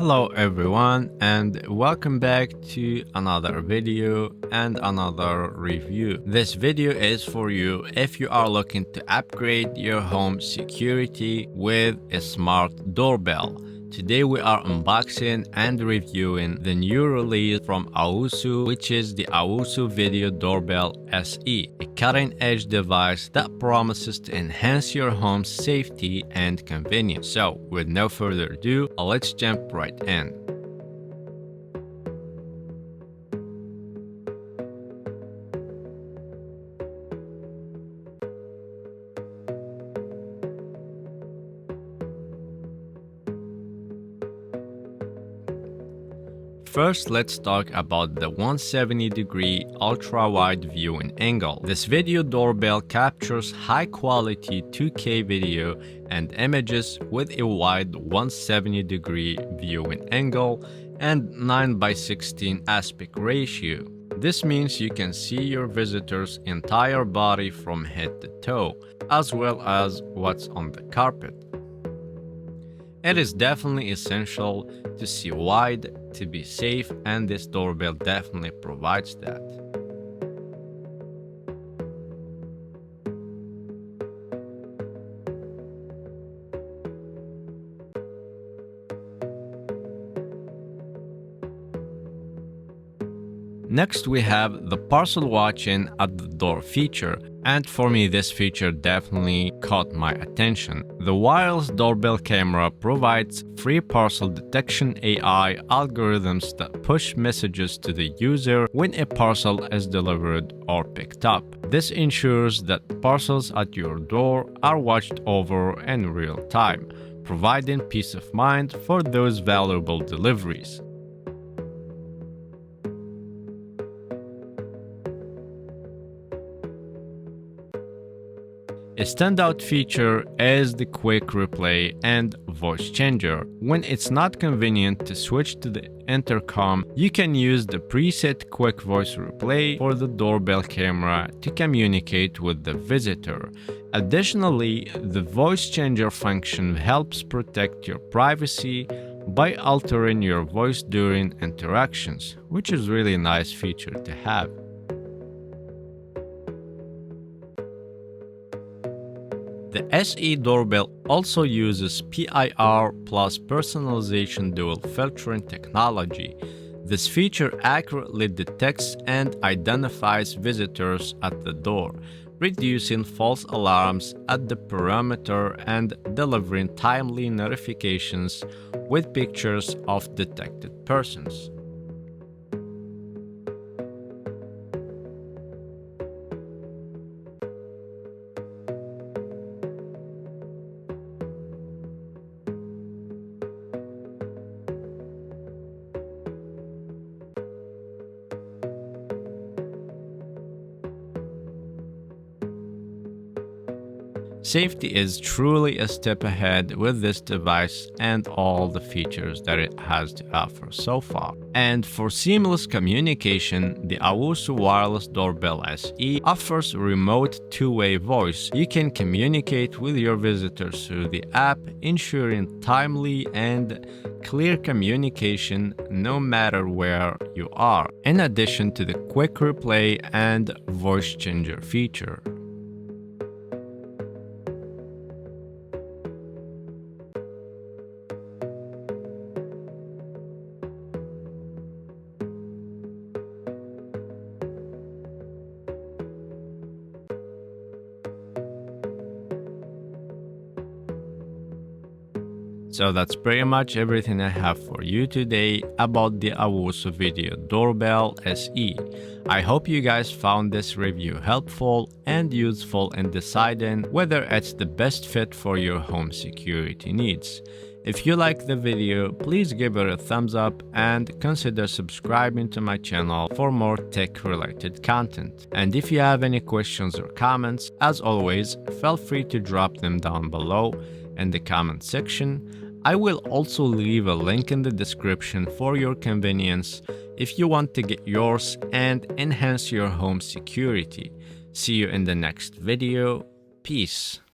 Hello everyone and welcome back to another video and another review. This video is for you if you are looking to upgrade your home security with a smart doorbell. Today we are unboxing and reviewing the new release from Aosu, which is the Aosu Video Doorbell SE, a cutting-edge device that promises to enhance your home's safety and convenience. So, with no further ado, let's jump right in. First, let's talk about the 170-degree ultra-wide viewing angle. This video doorbell captures high-quality 2K video and images with a wide 170-degree viewing angle and 9:16 aspect ratio. This means you can see your visitor's entire body from head to toe, as well as what's on the carpet. It is definitely essential to see wide to be safe, and this doorbell definitely provides that. Next, we have the parcel watching at the door feature, and for me this feature definitely caught my attention. The wireless doorbell camera provides free parcel detection AI algorithms that push messages to the user when a parcel is delivered or picked up. This ensures that parcels at your door are watched over in real time, providing peace of mind for those valuable deliveries. A standout feature is the quick replay and voice changer. When it's not convenient to switch to the intercom, you can use the preset quick voice replay for the doorbell camera to communicate with the visitor. Additionally, the voice changer function helps protect your privacy by altering your voice during interactions, which is really a nice feature to have. The SE doorbell also uses PIR plus personalization dual filtering technology. This feature accurately detects and identifies visitors at the door, reducing false alarms at the perimeter and delivering timely notifications with pictures of detected persons. Safety is truly a step ahead with this device and all the features that it has to offer so far. And for seamless communication, the Aosu Wireless Doorbell SE offers remote two-way voice. You can communicate with your visitors through the app, ensuring timely and clear communication no matter where you are, in addition to the quick replay and voice changer feature. So that's pretty much everything I have for you today about the Aosu Video Doorbell SE. I hope you guys found this review helpful and useful in deciding whether it's the best fit for your home security needs. If you like the video, please give it a thumbs up and consider subscribing to my channel for more tech-related content. And if you have any questions or comments, as always, feel free to drop them down below in the comment section. I will also leave a link in the description for your convenience if you want to get yours and enhance your home security. See you in the next video. Peace.